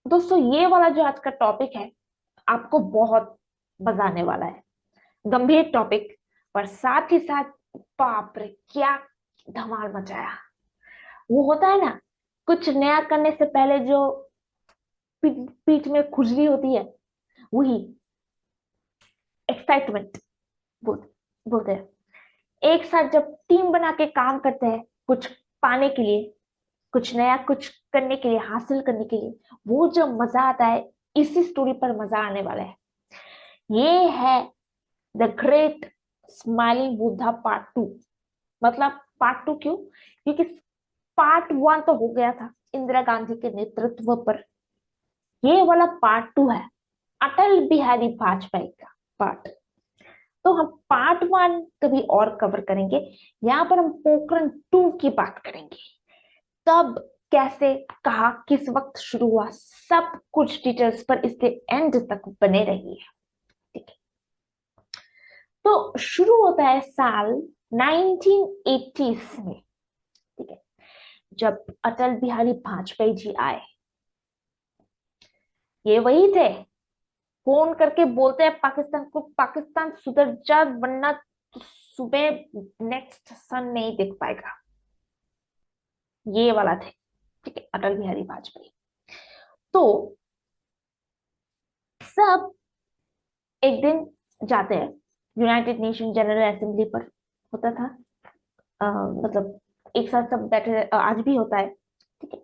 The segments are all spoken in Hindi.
दोस्तों ये वाला जो आज का टॉपिक है आपको बहुत मजा आने वाला है। गंभीर टॉपिक पर साथ ही साथ बाप रे क्या धमाल मचाया। वो होता है ना, कुछ नया करने से पहले जो पीठ में खुजली होती है, वही एक्साइटमेंट बोल बोलते हैं। एक साथ जब टीम बना के काम करते हैं कुछ पाने के लिए, कुछ नया कुछ करने के लिए, हासिल करने के लिए, वो जो मजा आता है, इसी स्टोरी पर मजा आने वाला है। ये है the great smiling Buddha part two. मतलब पार्ट टू क्यों? क्योंकि पार्ट वन तो हो गया था इंदिरा गांधी के नेतृत्व पर। ये वाला पार्ट टू है अटल बिहारी वाजपेयी का पार्ट। तो हम पार्ट वन कभी और कवर करेंगे। यहाँ पर हम पोखरण टू की बात करेंगे। कब, कैसे, कहा, किस वक्त शुरू हुआ, सब कुछ डिटेल्स पर इसके एंड तक बने रहिए। ठीक है। तो शुरू होता है साल 1980s में। ठीक है। जब अटल बिहारी वाजपेयी जी आए, ये वही थे फोन करके बोलते हैं पाकिस्तान को, पाकिस्तान सुधर जा वरना तो सुबह नेक्स्ट सन नहीं दिख पाएगा। ये वाला थे। ठीक है, अटल बिहारी वाजपेयी। तो सब एक दिन जाते हैं यूनाइटेड नेशन जनरल असेंबली पर। होता था मतलब एक साथ सब बैठे आज भी होता है। ठीक है।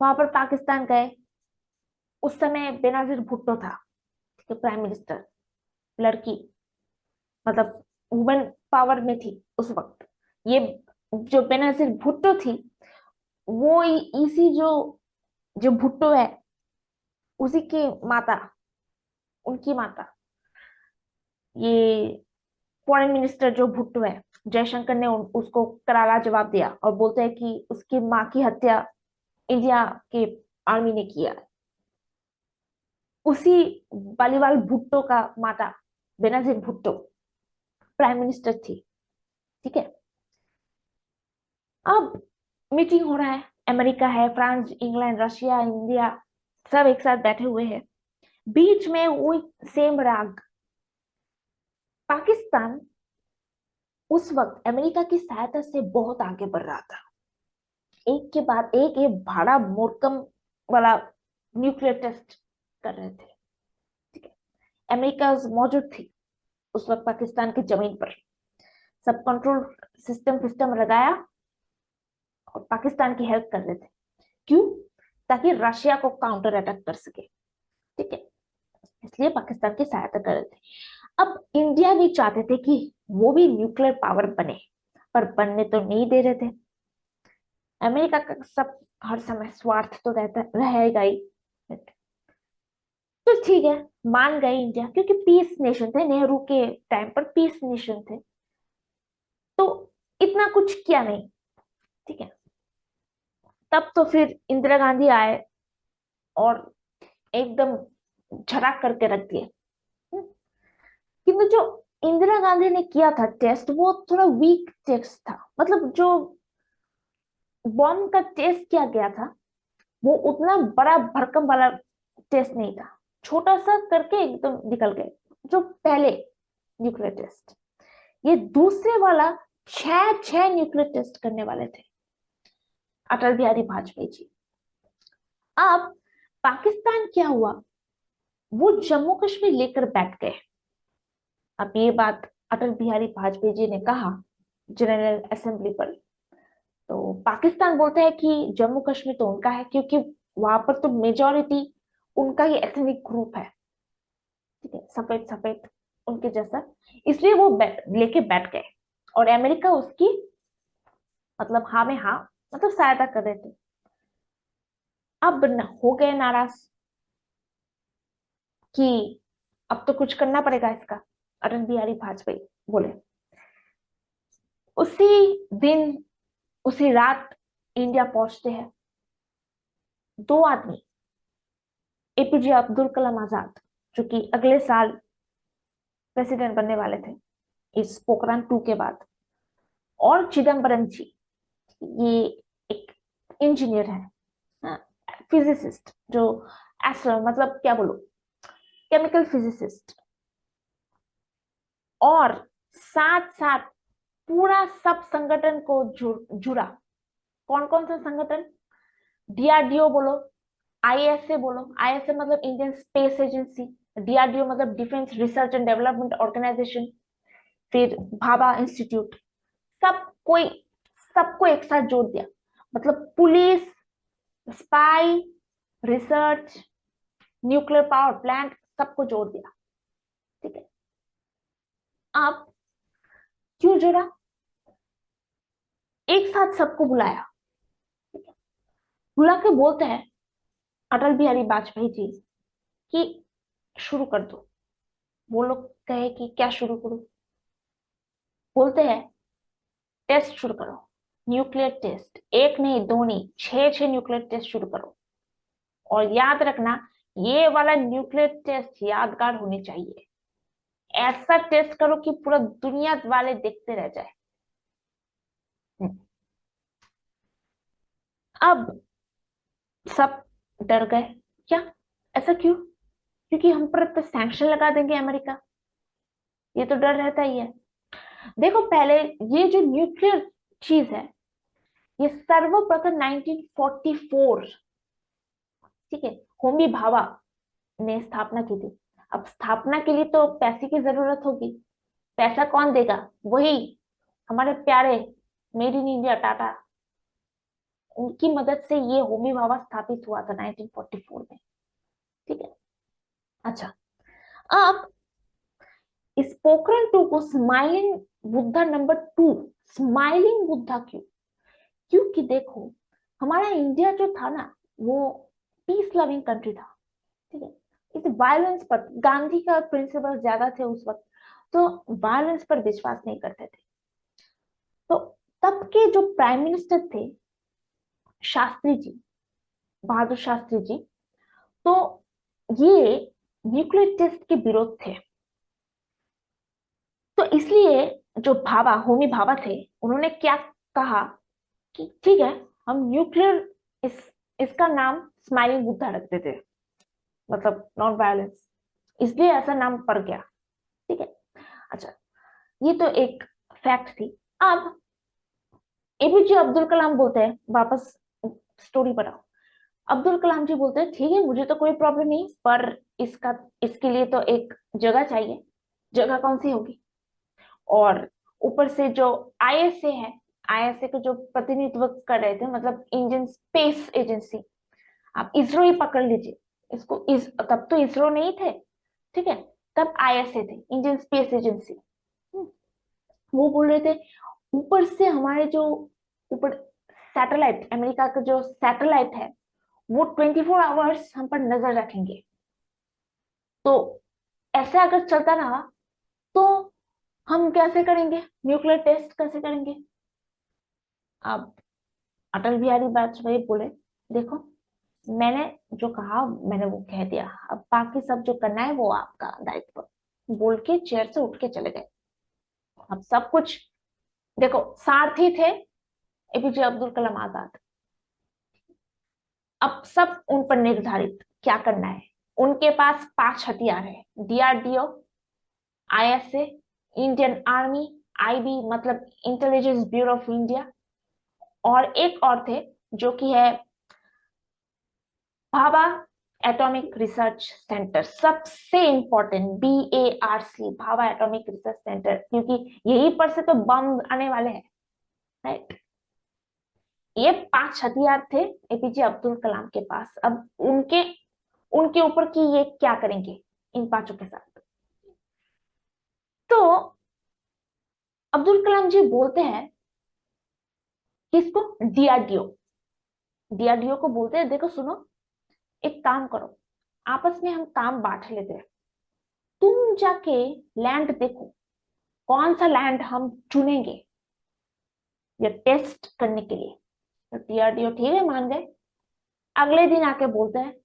वहां पर पाकिस्तान गए। उस समय बेनजीर भुट्टो था, ठीक है, प्राइम मिनिस्टर। लड़की, मतलब वुमेन पावर में थी उस वक्त। ये जो बेनजीर भुट्टो थी, वो इसी जो जो भुट्टो है, उसी की माता, उनकी माता, ये फॉरेन मिनिस्टर जो भुट्टो है, जयशंकर ने उसको करारा जवाब दिया और बोलते हैं कि उसकी माँ की हत्या इंडिया के आर्मी ने किया है। उसी बालीवाल भुट्टो का माता बेनजीर भुट्टो प्राइम मिनिस्टर थी। ठीक है। अब मीटिंग हो रहा है, अमेरिका है, फ्रांस, इंग्लैंड, रशिया, इंडिया, सब एक साथ बैठे हुए हैं। बीच में वही सेम राग, पाकिस्तान उस वक्त अमेरिका की सहायता से बहुत आगे बढ़ रहा था। एक के बाद एक ये भाड़ा मोरकम वाला न्यूक्लियर टेस्ट कर रहे थे। ठीक है। अमेरिका मौजूद थी उस वक्त पाकिस्तान की जमीन पर। सब कंट्रोल सिस्टम सिस्टम लगाया और पाकिस्तान की हेल्प कर रहे थे। क्यों? ताकि रशिया को काउंटर अटैक कर सके। ठीक है। इसलिए पाकिस्तान की सहायता कर रहे थे। अब इंडिया भी चाहते थे कि वो भी न्यूक्लियर पावर बने, पर बनने तो नहीं दे रहे थे। अमेरिका का सब हर समय स्वार्थ तो रहता रहेगा ही। तो ठीक है, मान गए इंडिया, क्योंकि पीस नेशन थे, नेहरू के टाइम पर पीस नेशन थे। तो इतना कुछ किया नहीं। ठीक है। तब तो फिर इंदिरा गांधी आए और एकदम झराक करके रख दिए। किंतु जो इंदिरा गांधी ने किया था टेस्ट, वो थोड़ा वीक टेस्ट था। मतलब जो बॉम्ब का टेस्ट किया गया था, वो उतना बड़ा भरकम वाला टेस्ट नहीं था। छोटा सा करके एकदम निकल गए। जो पहले न्यूक्लियर टेस्ट, ये दूसरे वाला छह छह न्यूक्लियर टेस्ट करने वाले थे अटल बिहारी वाजपेयी जी। अब पाकिस्तान क्या हुआ, वो जम्मू कश्मीर लेकर बैठ गए। अब ये बात अटल बिहारी वाजपेयी जी ने कहा जनरल असेंबली पर। तो पाकिस्तान बोलता है कि जम्मू कश्मीर तो उनका है, क्योंकि वहां पर तो मेजोरिटी उनका ही एथनिक ग्रुप है। ठीक है, सफेद सफेद उनके जैसा। इसलिए वो लेके बैठ गए और अमेरिका उसकी मतलब हाँ में हाँ, मतलब सहायता कर रहे थे। अब हो गए नाराज कि अब तो कुछ करना पड़ेगा इसका। अटल बिहारी वाजपेयी बोले। उसी दिन, उसी रात इंडिया पहुंचते हैं दो आदमी, एपीजे अब्दुल कलाम आजाद, जो कि अगले साल प्रेसिडेंट बनने वाले थे इस पोखरण टू के बाद, और चिदम्बरम जी। ये एक इंजीनियर है, फिजिसिस्ट, जो एस्ट्रो मतलब क्या बोलो, केमिकल फिजिसिस्ट, और साथ साथ पूरा सब संगठन को जुड़ा। कौन कौन सा संगठन? डीआरडीओ बोलो, आईएसए बोलो, आईएसए मतलब इंडियन स्पेस एजेंसी, डीआरडीओ मतलब defence research and development organisation, फिर भाभा इंस्टीट्यूट, सब कोई सबको एक साथ जोड़ दिया। मतलब police, spy, research, nuclear power plant, सबको जोड़ दिया। ठीक है, अब क्यों जोड़ा? एक साथ सबको बुलाया, बुला के बोलते हैं अटल बिहारी वाजपेयी जी कि शुरू कर दो। वो लोग कहे कि क्या शुरू करो? बोलते हैं टेस्ट शुरू करो, न्यूक्लियर टेस्ट, एक नहीं दो नहीं, छह छह न्यूक्लियर टेस्ट शुरू करो। और याद रखना, ये वाला न्यूक्लियर टेस्ट यादगार होनी चाहिए। ऐसा टेस्ट करो कि पूरा दुनिया वाले देखते रह जाए। हम्म। अब सब डर गए। क्या? ऐसा क्यों? क्योंकि हम पर तो सैंक्शन लगा देंगे अमेरिका, ये तो डर रहता ही है। देखो पहले, ये जो न्यूक्लियर चीज है, ये सर्वप्रथम 1944, ठीक है, होमी भाभा ने स्थापना की थी। अब स्थापना के लिए तो पैसे की जरूरत होगी। पैसा कौन देगा? वही हमारे प्यारे मेड इन इंडिया टाटा, उनकी मदद से ये होमी भाभा स्थापित हुआ था 1944 में। ठीक है, अच्छा, अब इस पोखरण 2 को smiling Buddha number 2, smiling Buddha क्यों? क्योंकि देखो, हमारा इंडिया जो था ना, वो पीस लविंग कंट्री था। ठीक है, इस वायलेंस पर गांधी का प्रिंसिपल ज्यादा थे उस वक्त, तो वायलेंस पर विश्वास नहीं करते थे। तो तब के जो प्राइम मिनिस्टर थे, शास्त्री जी, बहादुर शास्त्री जी, तो ये न्यूक्लियर टेस्ट के विरोध थे। तो इसलिए जो भाभा, होमी भाभा थे, उन्होंने क्या कहा कि ठीक है, हम न्यूक्लियर, इस इसका नाम स्माइलिंग बुद्धा रखते थे, मतलब नॉन वायलेंस, इसलिए ऐसा नाम पड़ गया। ठीक है, अच्छा, ये तो एक फैक्ट थी। अब एपीजे अब्दुल कलाम बोलते हैं, वापस स्टोरी पर आओ। अब्दुल कलाम जी बोलते हैं ठीक है, मुझे तो कोई प्रॉब्लम नहीं, पर इसका इसके लिए तो एक जगह चाहिए। जगह कौन सी होगी? और ऊपर से जो आईएसए है, आईएसए को जो प्रतिनिधित्व कर रहे थे, मतलब इंडियन स्पेस एजेंसी, आप इसरो ही पकड़ लीजिए इसको, तब तो इसरो नहीं थे, ठीक है, तब आईएसए थे, इंडियन स्पेस एजेंसी। वो बोल रहे थे ऊपर से हमारे जो ऊपर सैटेलाइट, अमेरिका का जो सैटेलाइट है, वो 24 आवर्स हम पर नजर रखेंगे। तो ऐसा अगर चलता रहा तो हम कैसे करेंगे, न्यूक्लियर टेस्ट कैसे करेंगे? अब अटल बिहारी वाजपेयी बोले देखो, मैंने जो कहा मैंने वो कह दिया, अब बाकी सब जो करना है वो आपका दायित्व, बोल के चेयर से उठ के चले गए। अब सब कुछ, देखो, सारथी थे एपीजे अब्दुल कलाम आजाद। अब सब उन पर निर्धारित क्या करना है। उनके पास 5 हथियार है, DRDO, ISA, Indian army, IB मतलब इंटेलिजेंस ब्यूरो ऑफ इंडिया, और एक और थे जो कि है भाभा एटॉमिक रिसर्च सेंटर, सबसे important, BARC, Bhabha atomic research centre, क्योंकि यहीं पर से तो बम आने वाले हैं, राइट। ये 5 हथियार थे एपीजे अब्दुल कलाम के पास। अब उनके उनके ऊपर की ये क्या करेंगे इन 5 के साथ? तो अब्दुल कलाम जी बोलते हैं किसको? डीआरडीओ, डीआरडीओ को बोलते हैं देखो सुनो, एक काम करो, आपस में हम काम बांट लेते हैं, तुम जाके लैंड देखो, कौन सा लैंड हम चुनेंगे ये टेस्ट करने के लिए। तो डीआरडीओ ठीक है, मान गए। अगले दिन आके बोलते हैं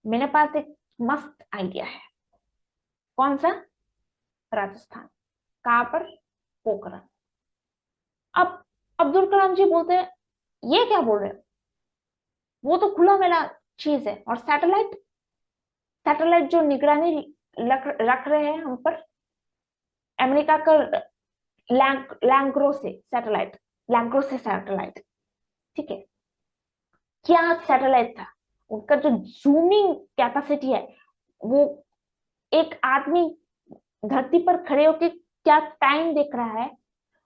मेरे पास एक मस्त आइडिया है। कौन सा? राजस्थान। कहाँ पर? पोखरण। अब अब्दुल कलाम जी बोलते हैं ये क्या बोल रहे हो, वो तो खुला मैदान, चीज है। और सैटेलाइट, सैटेलाइट जो निगरानी रख रहे हैं हम पर, अमेरिका का लैंग्रो से सैटेलाइट, लैंग्रो से सैटेलाइट, ठीक है। क्या सैटेलाइट था, उनका जो जूमिंग कैपेसिटी है, वो एक आदमी धरती पर खड़े होकर क्या टाइम देख रहा है,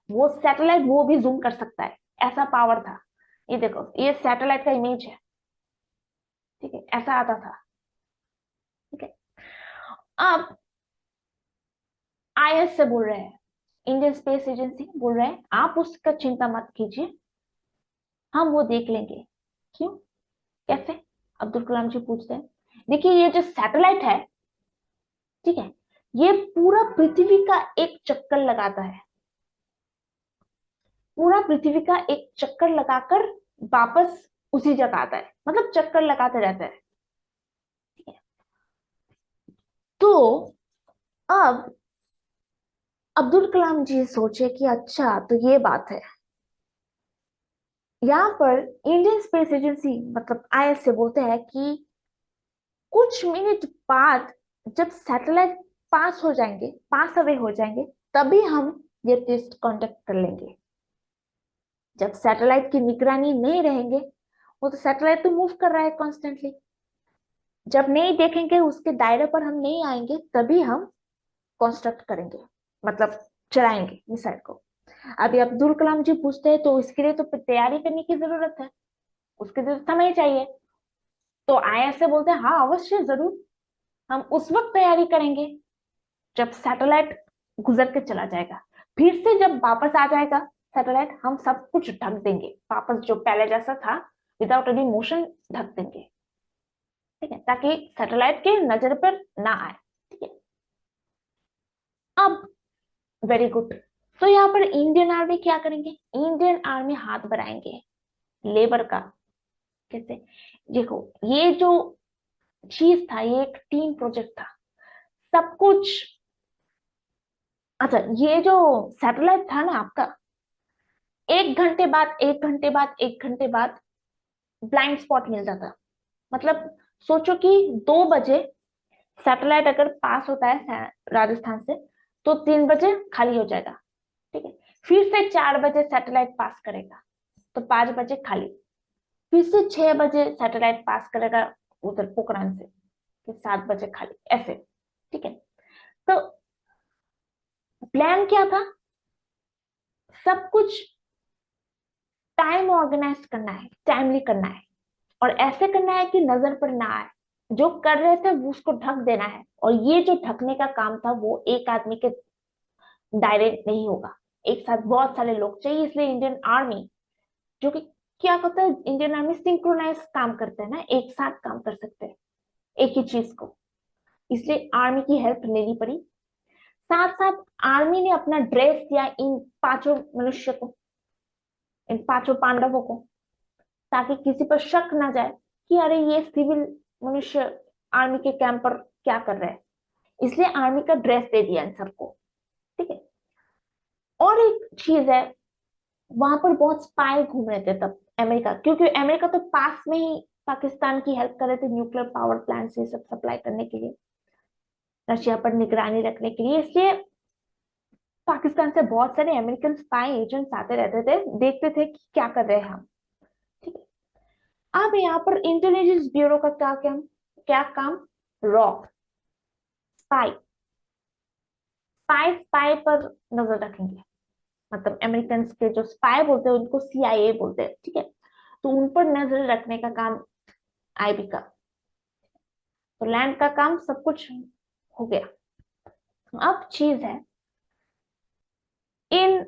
वो सैटेलाइट वो भी जूम कर सकता है, ऐसा पावर था। ये देखो, ये सैटेलाइट का इमेज है, ठीक है, ऐसा आता था, ठीक है। अब आईएस से बोल रहे हैं, इंडियन स्पेस एजेंसी बोल रहे हैं, आप उसका चिंता मत कीजिए, हम वो देख लेंगे। क्यों, कैसे? अब्दुल कलाम जी पूछते हैं, देखिए ये जो सैटेलाइट है, ठीक है, ये पूरा पृथ्वी का एक चक्कर लगाता है, पूरा पृथ्वी का एक चक्कर लगाकर वापस उसी जगह आता है, मतलब चक्कर लगाते रहता है, ठीक है। तो अब अब्दुल कलाम जी सोचे कि अच्छा तो ये बात है। यहाँ पर इंडियन स्पेस एजेंसी मतलब आईएस से बोलते हैं कि कुछ मिनट बाद जब सैटेलाइट पास हो जाएंगे, पास अवे हो जाएंगे, तभी हम ये टेस्ट कंडक्ट कर लेंगे। जब सैटेलाइट की निगरानी नहीं रहेंगे, वो तो सैटेलाइट तो मूव कर रहा है कॉन्स्टेंटली, जब नहीं देखेंगे, उसके दायरे पर हम नहीं आएंगे, तभी हम कंस्ट्रक्ट करेंगे, मतलब चलाएंगे मिसाइल को। अभी अब्दुल कलाम जी पूछते हैं तो इसके लिए तो तैयारी करने की जरूरत है, उसके लिए तो समय चाहिए। तो आईएस से बोलते हैं हाँ अवश्य जरूर, हम उस वक्त तैयारी करेंगे जब सैटेलाइट गुजर के चला जाएगा, फिर से जब वापस आ जाएगा सैटेलाइट, हम सब कुछ ढक देंगे वापस, जो पहले जैसा था विदाउट एनी मोशन ढक देंगे, ठीक है, ताकि सैटेलाइट के नजर पर ना आए, ठीक है। अब वेरी गुड, तो यहाँ पर इंडियन आर्मी क्या करेंगे, इंडियन आर्मी हाथ बढ़ाएंगे लेबर का। कैसे? देखो, ये जो चीज था, ये एक टीम प्रोजेक्ट था, सब कुछ। अच्छा, ये जो सैटेलाइट था ना आपका, 1 घंटे बाद, 1 घंटे बाद, 1 घंटे बाद ब्लाइंड स्पॉट मिल जाता। मतलब सोचो कि 2 बजे सैटेलाइट अगर पास होता है राजस्थान से, तो 3 बजे खाली हो जाएगा, ठीक है। फिर से 4 बजे सैटेलाइट पास करेगा, तो 5 बजे खाली। फिर से 6 बजे सैटेलाइट पास करेगा उधर पोखरान से, फिर 7 बजे खाली, ऐसे, ठीक है। तो प्लान क्या था, सब कुछ टाइम ऑर्गेनाइज करना है, टाइमली करना है, और ऐसे करना है कि नजर पर ना आए, जो कर रहे थे वो उसको ढक देना है। और ये जो ढकने का काम था वो एक आदमी के दायरे नहीं होगा, एक साथ बहुत सारे लोग चाहिए, इसलिए इंडियन आर्मी जो कि क्या होता है, इंडियन आर्मी सिंक्रोनाइज काम करते हैं ना, एक साथ काम कर सकते हैं एक ही चीज को, इसलिए आर्मी की हेल्प लेनी पड़ी। साथ साथ आर्मी ने अपना ड्रेस दिया इन 5 मनुष्य को, इन 5 पांडवों को, ताकि किसी पर शक ना जाए कि अरे ये सिविल मनुष्य आर्मी के कैंप पर क्या कर रहे हैं, इसलिए आर्मी का ड्रेस दे दिया इन सबको, ठीक है। और एक चीज है, वहां पर बहुत स्पाई घूम रहे थे तब अमेरिका, क्योंकि अमेरिका तो पास में ही पाकिस्तान की हेल्प कर रहे थे न्यूक्लियर पावर प्लांट से सब सप्लाई करने के लिए, रशिया पर निगरानी रखने के लिए, इसलिए पाकिस्तान से बहुत सारे अमेरिकन स्पाई एजेंट्स आते रहते थे, देखते थे कि क्या कर रहे हैं हम, ठीक है। अब यहाँ पर इंटेलिजेंस ब्यूरो का क्या काम, रॉक स्पाई, स्पाई स्पाई पर नजर रखेंगे, मतलब अमेरिकन के जो स्पाई बोलते हैं उनको सीआईए बोलते हैं, ठीक है। तो उन पर नजर रखने का काम आईबी का। तो लैंड का काम सब कुछ हो गया। अब चीज है, इन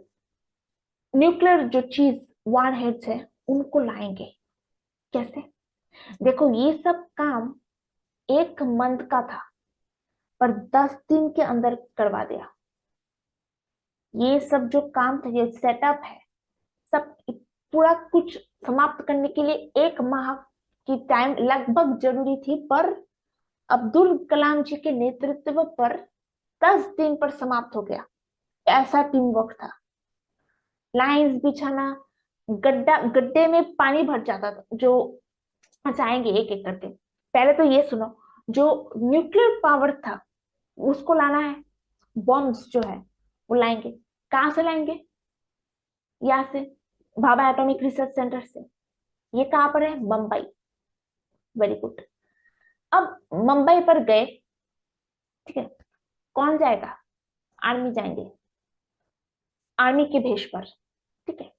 न्यूक्लियर जो चीज वार हेड्स है उनको लाएंगे कैसे? देखो, ये सब काम 1 मंथ का था, पर 10 दिन के अंदर करवा दिया। ये सब जो काम था, ये सेटअप है, सब पूरा कुछ समाप्त करने के लिए 1 माह की टाइम लगभग जरूरी थी, पर अब्दुल कलाम जी के नेतृत्व पर 10 दिन पर समाप्त हो गया। ऐसा टीम वर्क था। लाइंस बिछाना, गड्ढे में पानी भर जाता था, जो अच्छा, आएंगे एक एक करके। पहले तो ये सुनो, जो न्यूक्लियर पावर था उसको लाना है, बॉम्ब्स जो है वो लाएंगे। कहाँ से लाएंगे? यहाँ से, भाभा एटॉमिक रिसर्च सेंटर से। ये कहाँ पर है? मुंबई। Very good. अब मुंबई पर गए, ठीक है, कौन जाएगा? आर्मी जाएंगे, आर्मी के भेष पर। ठीक है,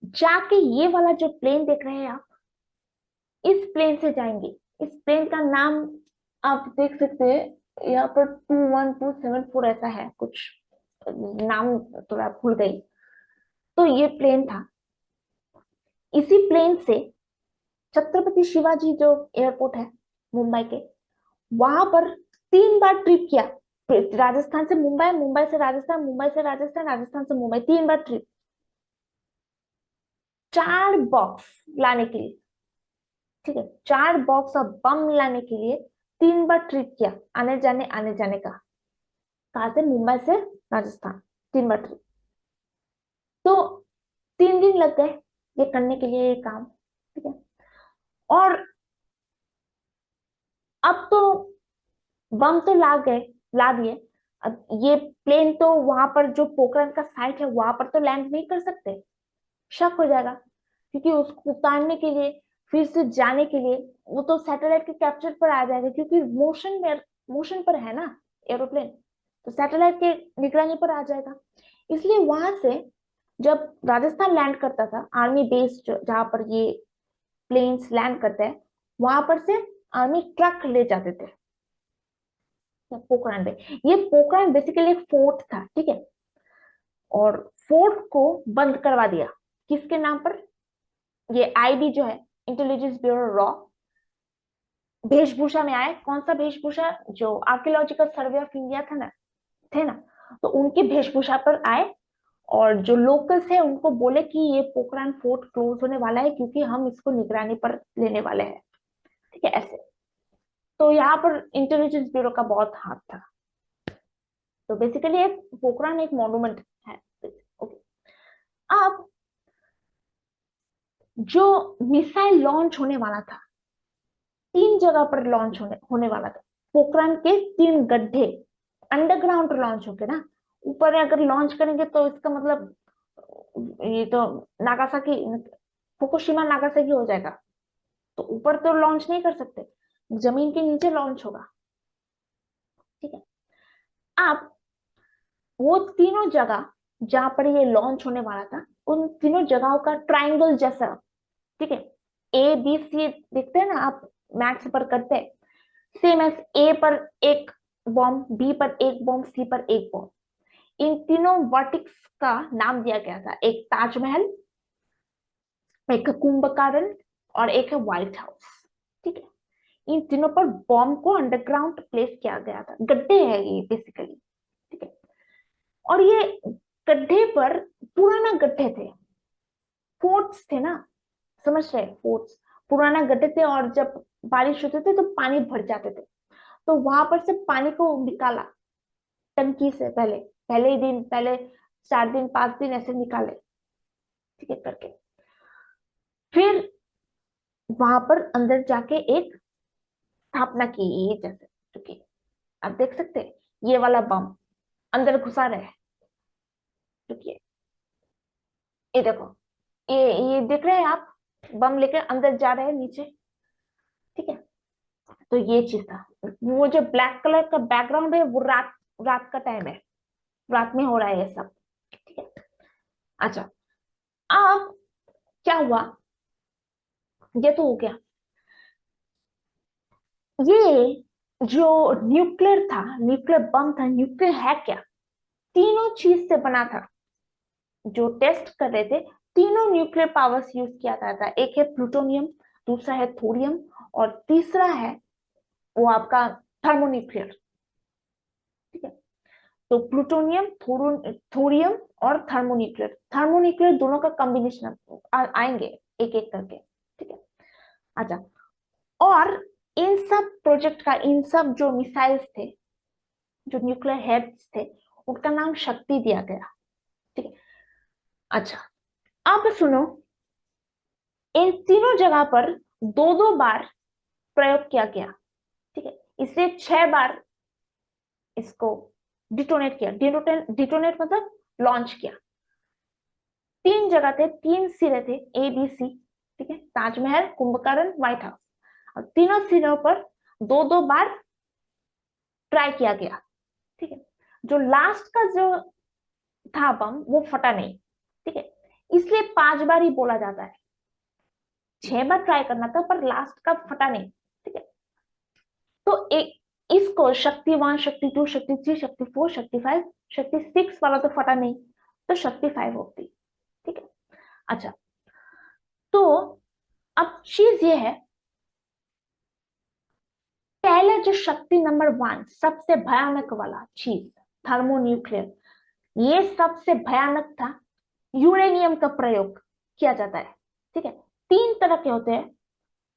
जाके ये वाला जो प्लेन देख रहे हैं आप, इस प्लेन से जाएंगे। इस प्लेन का नाम आप देख सकते हैं यहाँ पर, 21274 ऐसा है कुछ, नाम थोड़ा भूल गई। तो ये प्लेन था। इसी प्लेन से छत्रपति शिवाजी जो एयरपोर्ट है मुंबई के, वहां पर 3 बार ट्रिप किया। राजस्थान से मुंबई, मुंबई से राजस्थान, मुंबई से राजस्थान, राजस्थान से मुंबई, 3 बार ट्रिप। 4 बॉक्स लाने के लिए, ठीक है, 4 बॉक्स और बम लाने के लिए 3 बार ट्रिप किया, आने जाने का। कहा से? मुंबई से राजस्थान, 3 बार ट्रिप। तो 3 दिन लग गए ये करने के लिए, ये काम। ठीक है, और अब तो बम तो ला गए, ला दिए। अब ये प्लेन तो वहां पर जो पोखरण का साइट है वहां पर तो लैंड नहीं कर सकते, शक हो जाएगा। क्योंकि उसको उतारने के लिए, फिर से जाने के लिए, वो तो सैटेलाइट के कैप्चर पर आ जाएगा, क्योंकि मोशन पर है ना एरोप्लेन, तो सैटेलाइट के निगरानी पर आ जाएगा। इसलिए वहां से जब राजस्थान लैंड करता था, आर्मी बेस जहां पर ये प्लेन्स लैंड करते हैं, वहां पर से आर्मी ट्रक ले जाते थे पोखरण में। ये पोखरण बेसिकली एक फोर्ट था, ठीक है, और फोर्ट को बंद करवा दिया। किसके नाम पर? ये आईबी जो है, इंटेलिजेंस ब्यूरो रॉ, वेशभूषा में आए। कौन सा वेशभूषा? जो आर्कियोलॉजिकल सर्वे ऑफ इंडिया था ना, थे ना, तो उनके वेशभूषा पर आए। और जो लोकल्स है उनको बोले कि ये पोखरण फोर्ट क्लोज होने वाला है, क्योंकि हम इसको निगरानी पर लेने वाले हैं। ठीक है, ऐसे। तो यहाँ पर इंटेलिजेंस ब्यूरो का बहुत हाथ था। तो बेसिकली एक पोखरण एक मॉन्यूमेंट है। ओके, अब जो मिसाइल लॉन्च होने वाला था, 3 जगह पर लॉन्च होने वाला था। पोखरण के 3 गड्ढे, अंडरग्राउंड लॉन्च होके ना, ऊपर अगर लॉन्च करेंगे तो इसका मतलब ये तो नागासाकी, फुकुशिमा नागासाकी हो जाएगा। तो ऊपर तो लॉन्च नहीं कर सकते, जमीन के नीचे लॉन्च होगा। ठीक है, अब वो तीनों जगह जहां पर ये लॉन्च होने वाला था, उन तीनों जगहों का ट्राइंगल जैसा, ठीक है, ए बी सी देखते हैं ना आप, मैथ्स पर करते हैं, सेम एज ए पर एक बॉम्ब, बी पर एक बॉम्ब, सी पर एक बॉम्ब। इन तीनों वर्टिक्स का नाम दिया गया था, एक ताजमहल, एक कुंभकर्ण, और एक है व्हाइट हाउस। ठीक है, इन तीनों पर बॉम्ब को अंडरग्राउंड प्लेस किया गया था। गड्ढे है ये बेसिकली। ठीक है, और ये गड्ढे पर पुराना गड्ढे थे, फोर्ट्स थे ना, समझ रहे? फोर्ट्स पुराना गड्ढे थे, और जब बारिश होते थे तो पानी भर जाते थे। तो वहां पर से पानी को निकाला टंकी से, पहले पहले ही दिन, पहले 4 दिन 5 दिन ऐसे निकाले, ठीक है, करके। फिर वहां पर अंदर जाके एक स्थापना की, ये जैसे, ठीक है, आप देख सकते हैं ये वाला बम अंदर घुसा रहे, ठीक है, ये देखो, ये देख रहे हैं आप, बम लेकर अंदर जा रहे हैं नीचे। ठीक है, तो ये चीज था। वो जो ब्लैक कलर का बैकग्राउंड है वो रात, रात का टाइम है, रात में हो रहा है ये सब। ठीक है, अच्छा, अब क्या हुआ, ये तो हो गया। ये जो न्यूक्लियर था, न्यूक्लियर बम था, न्यूक्लियर है क्या? तीनों चीज से बना था। जो टेस्ट कर रहे थे, तीनों न्यूक्लियर पावर्स यूज किया जाता है। एक है प्लूटोनियम, दूसरा है थोरियम, और तीसरा है वो आपका थर्मोन्यूक्लियर। ठीक है, तो प्लूटोनियम, थोरियम और थर्मोन्यूक्लियर, थर्मोन्यूक्लियर दोनों का कॉम्बिनेशन आएंगे एक एक करके। ठीक है, अच्छा, और इन सब प्रोजेक्ट का, इन सब जो मिसाइल्स थे, जो न्यूक्लियर हेड्स थे, उनका नाम शक्ति दिया गया। ठीक है, अच्छा, अब सुनो, इन तीनों जगह पर दो दो बार प्रयोग किया गया, ठीक है, इसलिए 6 बार इसको डिटोनेट किया। डिटोनेट मतलब लॉन्च किया। 3 जगह थे, 3 सिरे थे, ए बी सी, ठीक है, ताजमहल, कुंभकर्ण, व्हाइट हाउस, और तीनों सिरों पर दो दो बार ट्राई किया गया, ठीक है। जो लास्ट का जो था बम वो फटा नहीं, ठीक है, इसलिए 5 बार ही बोला जाता है। 6 बार ट्राई करना था पर लास्ट का फटा नहीं, ठीक है। तो एक इसको शक्ति 1, शक्ति 2, शक्ति 3, शक्ति 4, शक्ति 5, शक्ति 6 वाला तो फटा नहीं, तो शक्ति 5 होती, ठीक है। अच्छा, तो अब चीज ये है, पहले जो शक्ति नंबर 1 सबसे भयानक वाला चीज, थर्मोन्यूक्लियर, ये सबसे भयानक था। यूरेनियम का प्रयोग किया जाता है, ठीक है। 3 तरह के होते हैं,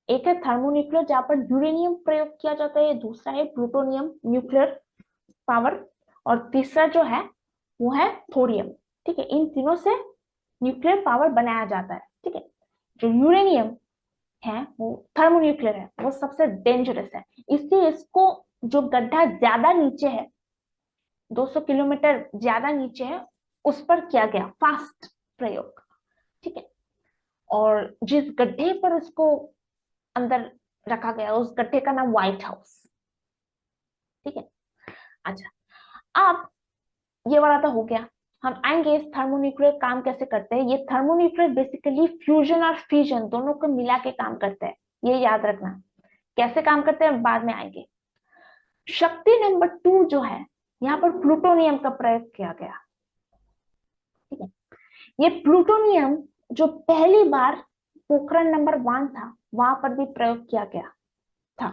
एक है थर्मोन्यूक्लियर जहां पर यूरेनियम प्रयोग किया जाता है, दूसरा है प्लूटोनियम न्यूक्लियर पावर, और तीसरा जो है वो है थोरियम, ठीक है। इन तीनों से न्यूक्लियर पावर बनाया जाता है, ठीक है। जो यूरेनियम है वो थर्मोन्यूक्लियर है, वो सबसे डेंजरस है, इसलिए इसको जो गड्ढा ज्यादा नीचे है, 200 किलोमीटर ज्यादा नीचे है, उस पर किया गया फास्ट प्रयोग, ठीक है। और जिस गड्ढे पर उसको अंदर रखा गया, उस गड्ढे का नाम व्हाइट हाउस, ठीक है। अच्छा, अब ये वाला तो हो गया। हम आएंगे इस थर्मोन्यूक्लियर काम कैसे करते हैं। ये थर्मोन्यूक्लियर बेसिकली फ्यूजन और फिजन दोनों को मिला के काम करते हैं, ये याद रखना। कैसे काम करते हैं बाद में आएंगे। शक्ति नंबर 2 जो है, यहाँ पर प्लूटोनियम का प्रयोग किया गया, ठीक है। ये प्लूटोनियम जो पहली बार पोखरण नंबर 1 था, वहां पर भी प्रयोग किया गया था।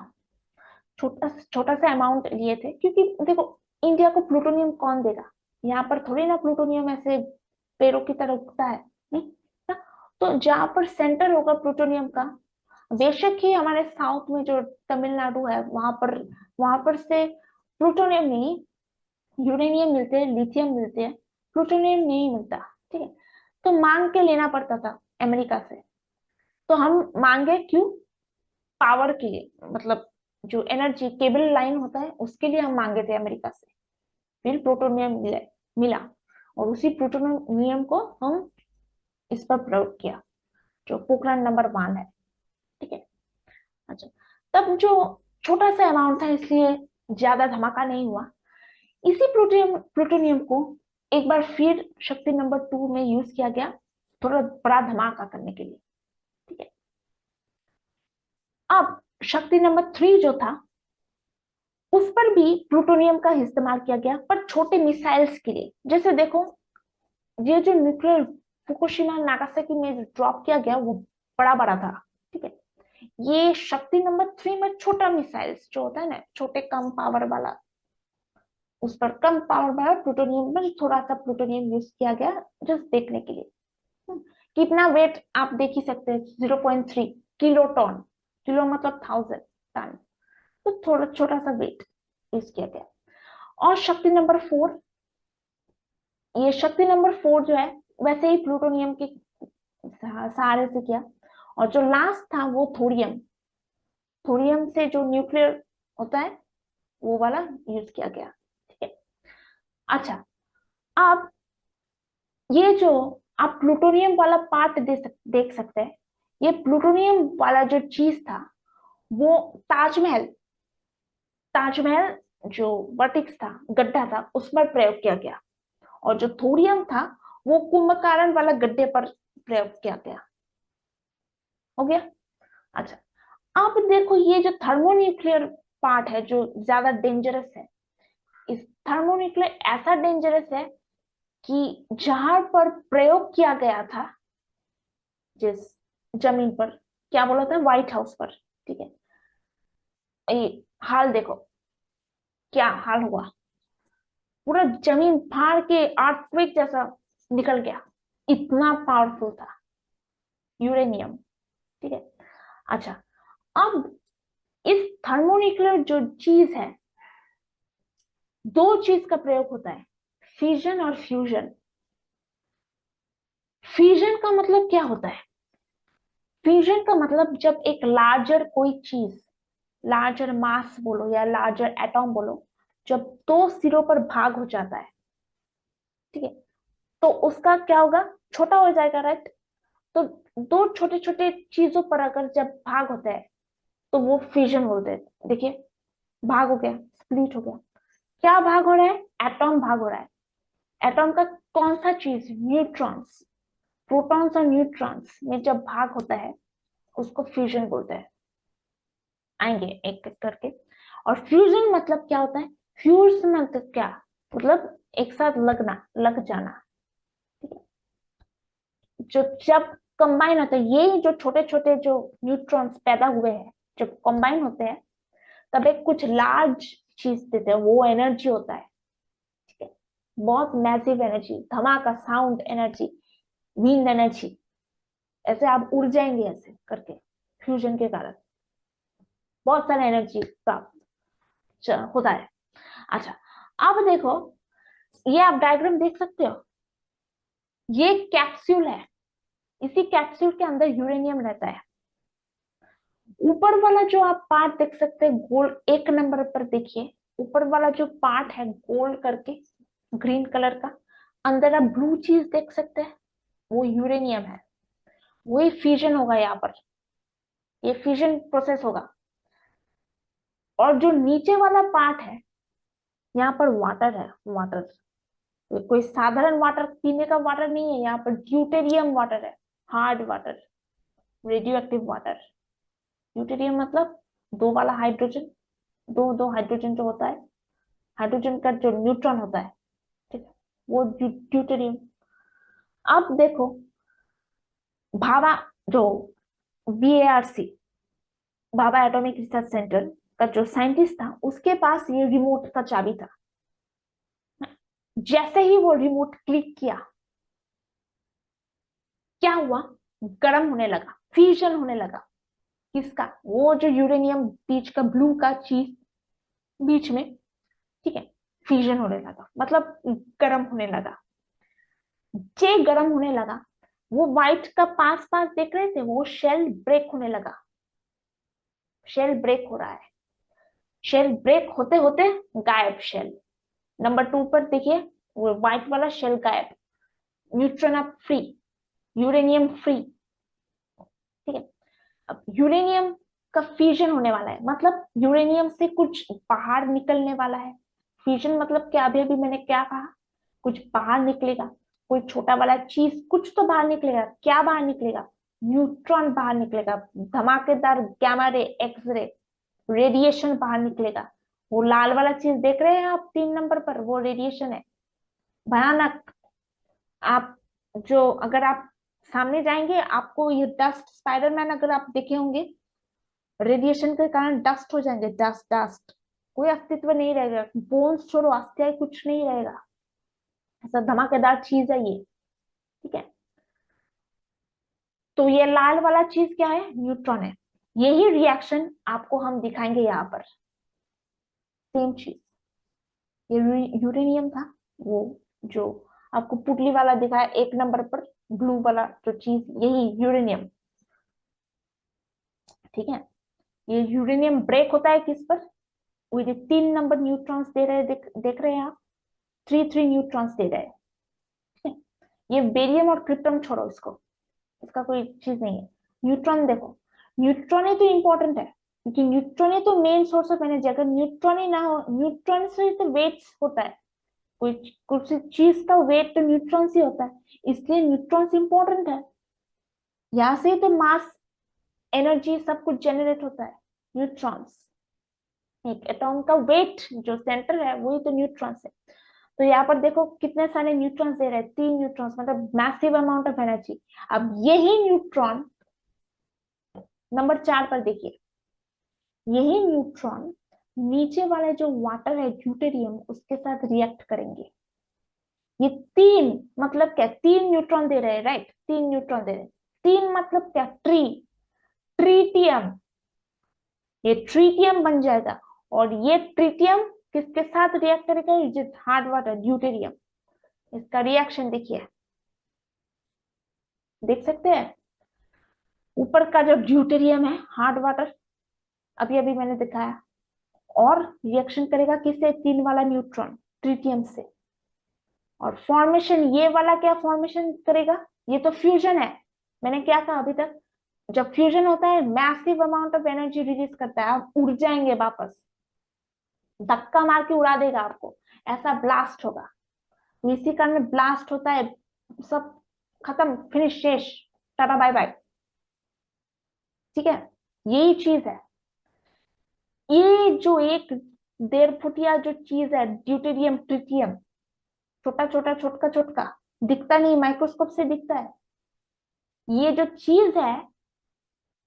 छोटा छोटा सा अमाउंट लिए थे, क्योंकि देखो इंडिया को प्लूटोनियम कौन देगा, यहाँ पर थोड़ी ना प्लूटोनियम ऐसे पेड़ों की तरह उगता है, नहीं ना? तो जहां पर सेंटर होगा प्लूटोनियम का, बेशक ही हमारे साउथ में जो तमिलनाडु है, वहां पर से प्लूटोनियम नहीं, यूरेनियम मिलते हैं, लिथियम मिलते हैं, प्लूटोनियम नहीं मिलता, ठीक है। तो मांग के लेना पड़ता था अमेरिका से। तो हम मांगे क्यों? पावर के लिए, मतलब जो एनर्जी केबल लाइन होता है उसके लिए हम मांगे थे अमेरिका से। फिर प्लूटोनियम मिला, और उसी प्लूटोनियम को हम इस पर प्रयोग किया, जो पोखरण नंबर 1 है, ठीक है। अच्छा, तब जो छोटा सा अमाउंट था इसलिए ज्यादा धमाका नहीं हुआ। इसी प्लूटोनियम को एक बार फिर शक्ति नंबर 2 में यूज किया गया, थोड़ा बड़ा धमाका करने के लिए, ठीक है। अब शक्ति नंबर 3 जो था, उस पर भी प्लूटोनियम का इस्तेमाल किया गया, पर छोटे मिसाइल्स के लिए। जैसे देखो, ये जो न्यूक्लियर फुकुशिमा नागासाकी में ड्रॉप किया गया वो बड़ा बड़ा था, ठीक है। ये शक्ति नंबर 3 में छोटा मिसाइल्स जो होता है ना, छोटे कम पावर वाला, उस पर कम पावर वाला प्लूटोनियम में थोड़ा सा प्लूटोनियम यूज किया गया, जस्ट देखने के लिए। कितना वेट आप देख ही सकते हैं, 0.3 किलो टन, किलो मतलब 1000 टन, तो थोड़ा छोटा सा वेट यूज किया गया। और शक्ति नंबर 4, ये शक्ति नंबर 4 जो है वैसे ही प्लूटोनियम के सहारे से किया। और जो लास्ट था वो थोरियम, थोरियम से जो न्यूक्लियर होता है वो वाला यूज किया गया, ठीक है। अच्छा, अब ये जो आप प्लूटोनियम वाला पार्ट देख सकते हैं, ये प्लूटोनियम वाला जो चीज था वो ताजमहल ताजमहल जो वर्टिक्स था, गड्ढा था, उस पर प्रयोग किया गया। और जो थोरियम था वो कुंभकर्ण वाला गड्ढे पर प्रयोग किया गया, हो गया। अच्छा, अब देखो ये जो थर्मोन्यूक्लियर पार्ट है जो ज्यादा डेंजरस है, इस थर्मोन्यूक्लियर ऐसा डेंजरस है कि जहां पर प्रयोग किया गया था, जिस जमीन पर, क्या बोला था, व्हाइट हाउस पर, ठीक है। ये हाल देखो, क्या हाल हुआ, पूरा जमीन फाड़ के अर्थक्वेक जैसा निकल गया, इतना पावरफुल था यूरेनियम, ठीक है। अच्छा, अब इस थर्मोन्यूक्लियर जो चीज है, 2 चीज का प्रयोग होता है, फिजन और फ्यूजन। फ्यूजन का मतलब क्या होता है? फ्यूजन का मतलब जब एक लार्जर कोई चीज, लार्जर मास बोलो या लार्जर एटॉम बोलो, जब दो सिरों पर भाग हो जाता है, ठीक है, तो उसका क्या होगा, छोटा हो जाएगा, राइट। तो दो छोटे छोटे चीजों पर अगर जब भाग होता है तो वो फ्यूजन बोलते हैं। देखिए, भाग हो गया, स्प्लिट हो गया। क्या भाग हो रहा है? एटॉम भाग हो रहा है। एटॉम का कौन सा चीज? न्यूट्रॉन्स। प्रोटॉन्स और न्यूट्रॉन्स में जब भाग होता है उसको फ्यूजन बोलते हैं। आएंगे एक एक करके। और फ्यूजन मतलब क्या होता है? फ्यूज मतलब क्या, मतलब एक साथ लगना, लग जाना, ठीक है। जो जब कंबाइन होता है, ये जो छोटे छोटे जो न्यूट्रॉन्स पैदा हुए हैं, जब कंबाइन होते हैं तब एक कुछ लार्ज चीज देते हैं, वो एनर्जी होता है, ठीक है। बहुत मैसिव एनर्जी, धमाका साउंड एनर्जी, विंड एनर्जी, ऐसे आप उड़ जाएंगे ऐसे करके, फ्यूजन के कारण बहुत सारा एनर्जी प्राप्त होता है। अच्छा, अब देखो, ये आप डायग्राम देख सकते हो, ये कैप्सूल है, इसी कैप्सूल के अंदर यूरेनियम रहता है। ऊपर वाला जो आप पार्ट देख सकते हैं गोल, एक नंबर पर देखिए, ऊपर वाला जो पार्ट है गोल करके ग्रीन कलर का, अंदर आप ब्लू चीज देख सकते हैं, वो यूरेनियम है। वही फ्यूजन होगा यहाँ पर, ये फ्यूजन प्रोसेस होगा। और जो नीचे वाला पार्ट है, यहाँ पर वाटर है, वाटर। तो कोई साधारण वाटर, पीने का वाटर नहीं है, यहाँ पर ड्यूटेरियम वाटर है, hard water, radio active water. Deuterium मतलब दो वाला हाइड्रोजन, दो दो हाइड्रोजन जो होता है, हाइड्रोजन का जो न्यूट्रॉन होता है, ठीक है, वो ड्यूटेरियम। अब देखो, भाभा, जो BARC, Bhabha atomic research centre का जो साइंटिस्ट था, उसके पास ये रिमोट का चाबी था। जैसे ही वो रिमोट क्लिक किया, क्या हुआ? गर्म होने लगा, फ्यूजन होने लगा। किसका? वो जो यूरेनियम बीच का ब्लू का चीज बीच में, ठीक है, फ्यूजन होने लगा, मतलब गर्म होने लगा। जे गर्म होने लगा, वो व्हाइट का पास पास देख रहे थे, वो शेल ब्रेक होने लगा, शेल ब्रेक हो रहा है। शेल ब्रेक होते होते गायब शेल। नंबर 2 पर देखिए, वो व्हाइट वाला शेल गायब, न्यूट्रॉन अब फ्री, यूरेनियम फ्री, ठीक है। अब यूरेनियम का फ्यूजन होने वाला है, मतलब यूरेनियम से कुछ बाहर निकलने वाला है। फ्यूजन मतलब क्या, अभी अभी मैंने क्या कहा, कुछ बाहर निकलेगा, कोई छोटा वाला चीज कुछ तो बाहर निकलेगा। क्या बाहर निकलेगा? न्यूट्रॉन बाहर निकलेगा, धमाकेदार gamma ray, X ray, radiation बाहर निकलेगा। वो लाल वाला चीज देख रहे हैं आप 3 नंबर पर, वो रेडिएशन है, भयानक। आप जो, अगर आप सामने जाएंगे आपको ये डस्ट, स्पाइडरमैन अगर आप देखे होंगे, रेडिएशन के कारण डस्ट हो जाएंगे, डस्ट डस्ट, कोई अस्तित्व नहीं रहेगा, बोन्स छोड़ो, अस्थियां कुछ नहीं रहेगा। ऐसा धमाकेदार चीज है ये, ठीक है। तो ये लाल वाला चीज क्या है? न्यूट्रॉन है। यही रिएक्शन आपको हम दिखाएंगे यहाँ पर, सेम चीज। ये यूरेनियम था, वो जो आपको पुतली वाला दिखाया 1 नंबर पर, ब्लू वाला जो चीज, यही यूरेनियम, ठीक है। ये यूरेनियम ब्रेक होता है किस पर? वो ये 3 नंबर न्यूट्रॉन्स दे रहे हैं, देख रहे हैं आप, 3 3 न्यूट्रॉन्स दे रहे हैं, ठीक है। ये बेरियम और क्रिप्टन छोड़ो, इसको, इसका कोई चीज नहीं है। न्यूट्रॉन देखो, न्यूट्रॉन ही तो इंपॉर्टेंट है, क्योंकि न्यूट्रॉन ही तो मेन सोर्स ऑफ एनर्जी। अगर न्यूट्रॉन ही ना हो, न्यूट्रॉन से ही तो वेट होता है, कोई कुछ चीज का वेट तो न्यूट्रॉन से होता है, इसलिए न्यूट्रॉन्स इंपॉर्टेंट है। यहाँ से ही तो मास, एनर्जी, सब कुछ जनरेट होता है, न्यूट्रॉन्स। एक एटॉम का वेट जो सेंटर है वही तो न्यूट्रॉन्स है। तो यहाँ पर देखो कितने सारे न्यूट्रॉन्स दे रहे हैं, 3 न्यूट्रॉन्स, मतलब मैसिव अमाउंट ऑफ एनर्जी। अब यही न्यूट्रॉन, नंबर 4 पर देखिए, यही न्यूट्रॉन नीचे वाले जो वाटर है ड्यूटेरियम, उसके साथ रिएक्ट करेंगे। ये 3 मतलब क्या? 3 न्यूट्रॉन दे रहे हैं, राइट, 3 न्यूट्रॉन दे रहे हैं। 3 मतलब क्या? ट्रीटियम, ये ट्रीटियम बन जाएगा। और ये ट्रीटियम किसके साथ रिएक्ट करेगा? ये हार्ड वाटर ड्यूटेरियम, इसका रिएक्शन देखिए, देख सकते हैं। ऊपर का जो ड्यूटेरियम है, हार्ड वाटर, अभी अभी मैंने दिखाया, और रिएक्शन करेगा किससे, 3 वाला न्यूट्रॉन ट्रिटियम से। और फॉर्मेशन, ये वाला क्या फॉर्मेशन करेगा, ये तो फ्यूजन है। मैंने क्या कहा अभी तक, जब फ्यूजन होता है massive amount of energy release करता है, आप उड़ जाएंगे वापस, धक्का मार के उड़ा देगा आपको, ऐसा ब्लास्ट होगा। तो इसी कारण ब्लास्ट होता है, सब खत्म, फिनिश, शेष, टाटा बाय बाय। ठीक है, यही चीज है। ये जो एक 1.5 फुटिया जो चीज है ड्यूटेरियम ट्रिटियम, छोटा छोटा छोटका छोटका, दिखता नहीं, माइक्रोस्कोप से दिखता है। ये जो चीज है,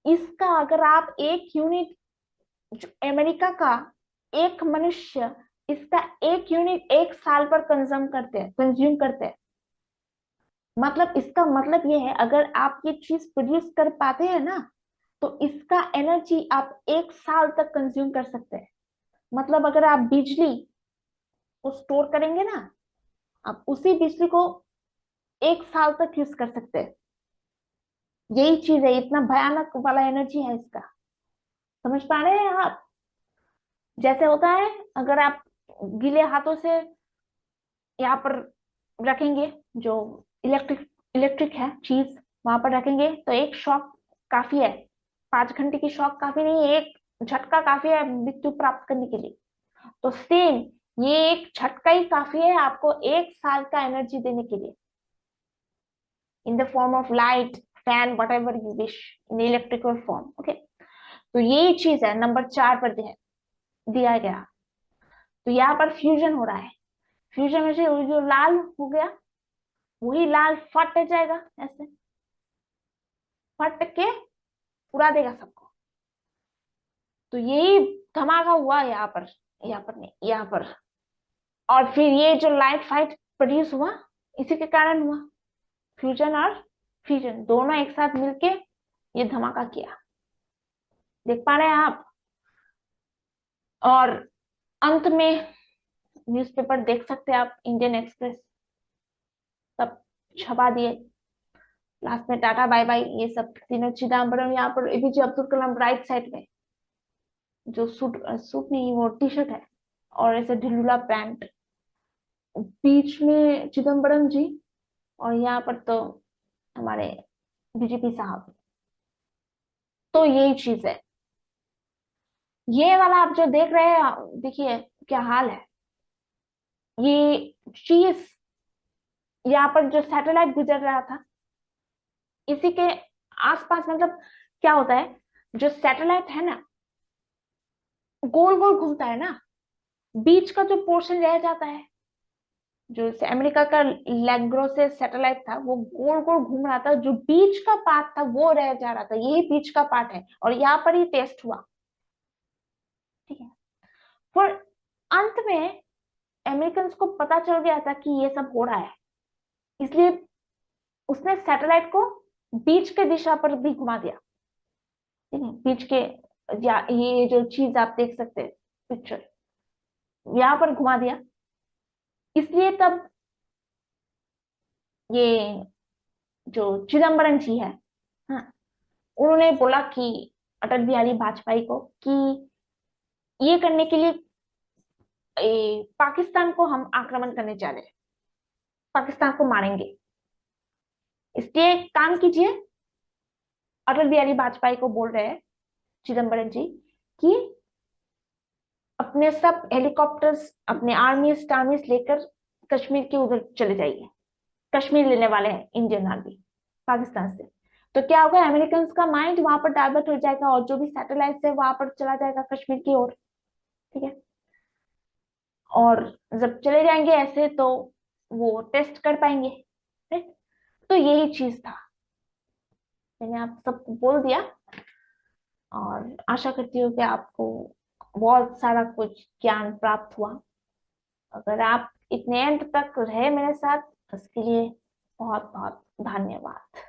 इसका अगर आप एक यूनिट, अमेरिका का एक मनुष्य इसका एक यूनिट 1 साल पर कंज्यूम करते हैं। मतलब इसका मतलब ये है, अगर आप ये चीज प्रोड्यूस कर पाते हैं ना, तो इसका एनर्जी आप 1 साल तक कंज्यूम कर सकते हैं। मतलब अगर आप बिजली को स्टोर करेंगे ना, आप उसी बिजली को 1 साल तक यूज कर सकते हैं। यही चीज है, इतना भयानक वाला एनर्जी है इसका। समझ पा रहे हैं आप? जैसे होता है, अगर आप गीले हाथों से यहाँ पर रखेंगे, जो इलेक्ट्रिक इलेक्ट्रिक है चीज, वहां पर रखेंगे, तो एक शॉक काफी है, 5 घंटे की शॉक काफी नहीं है, एक झटका काफी है मृत्यु प्राप्त करने के लिए। तो सेम, ये एक झटका ही काफी है आपको 1 साल का एनर्जी देने के लिए, in the form of light, fan, what ever you wish, in electrical form. Okay, तो यही चीज है, नंबर 4 पर दिया गया। तो यहाँ पर फ्यूजन हो रहा है, फ्यूजन में से वो जो लाल हो गया, वही लाल फट जाएगा, ऐसे फट के उड़ा देगा सबको। तो यही धमाका हुआ यहाँ पर, यहाँ पर नहीं, यहाँ पर। और फिर ये जो लाइट फाइट प्रोड्यूस हुआ, इसी के कारण हुआ, फ्यूजन और फ्यूजन दोनों एक साथ मिलके ये धमाका किया। देख पा रहे हैं आप? और अंत में न्यूज़पेपर देख सकते हैं आप, इंडियन एक्सप्रेस सब छपा दिए, लास्ट में टाटा बाय बाय, ये सब तीनों चिदम्बरम, यहाँ पर APJ Abdul Kalam right side में, जो सूट सूट नहीं, वो टी शर्ट है, और ऐसे ढिलुला पैंट, बीच में चिदम्बरम जी, और यहाँ पर तो हमारे बीजेपी साहब। तो यही चीज है, ये वाला आप जो देख रहे हैं, देखिए क्या हाल है। ये चीज, यहाँ पर जो सैटेलाइट गुजर रहा था, इसी के आसपास, मतलब क्या होता है, जो सैटेलाइट है ना, गोल गोल घूमता है ना, बीच का जो पोर्शन रह जाता है, जो अमेरिका का लैग्रोसे सैटेलाइट था, वो गोल गोल घूम रहा था, जो बीच का पार्ट था वो रह जा रहा था, यही बीच का पार्ट है, और यहाँ पर ही टेस्ट हुआ। ठीक है, पर अंत में अमेरिकन को पता चल गया था कि ये सब हो रहा है, इसलिए उसने सैटेलाइट को बीच के दिशा पर भी घुमा दिया। ठीक है, बीच के, या ये जो चीज आप देख सकते हैं पिक्चर, यहाँ पर घुमा दिया। इसलिए तब ये जो चिदम्बरम जी है, हाँ, उन्होंने बोला कि अटल बिहारी वाजपेयी को कि ये करने के लिए पाकिस्तान को हम आक्रमण करने जा रहे हैं, पाकिस्तान को मारेंगे, इसलिए काम कीजिए। अटल बिहारी वाजपेयी को बोल रहे हैं चिदम्बरम जी कि अपने सब हेलीकॉप्टर्स, अपने आर्मीज टार्मीज लेकर कश्मीर के उधर चले जाइए, कश्मीर लेने वाले हैं इंडियन आर्मी पाकिस्तान से। तो क्या होगा, अमेरिकन का माइंड वहां पर डाइवर्ट हो जाएगा, और जो भी सैटेलाइट है वहां पर चला जाएगा कश्मीर की ओर। ठीक है, और जब चले जाएंगे ऐसे, तो वो टेस्ट कर पाएंगे। राइट, तो यही चीज था, मैंने आप सबको बोल दिया, और आशा करती हूँ कि आपको बहुत सारा कुछ ज्ञान प्राप्त हुआ। अगर आप इतने एंड तक रहे मेरे साथ, उसके लिए बहुत बहुत धन्यवाद।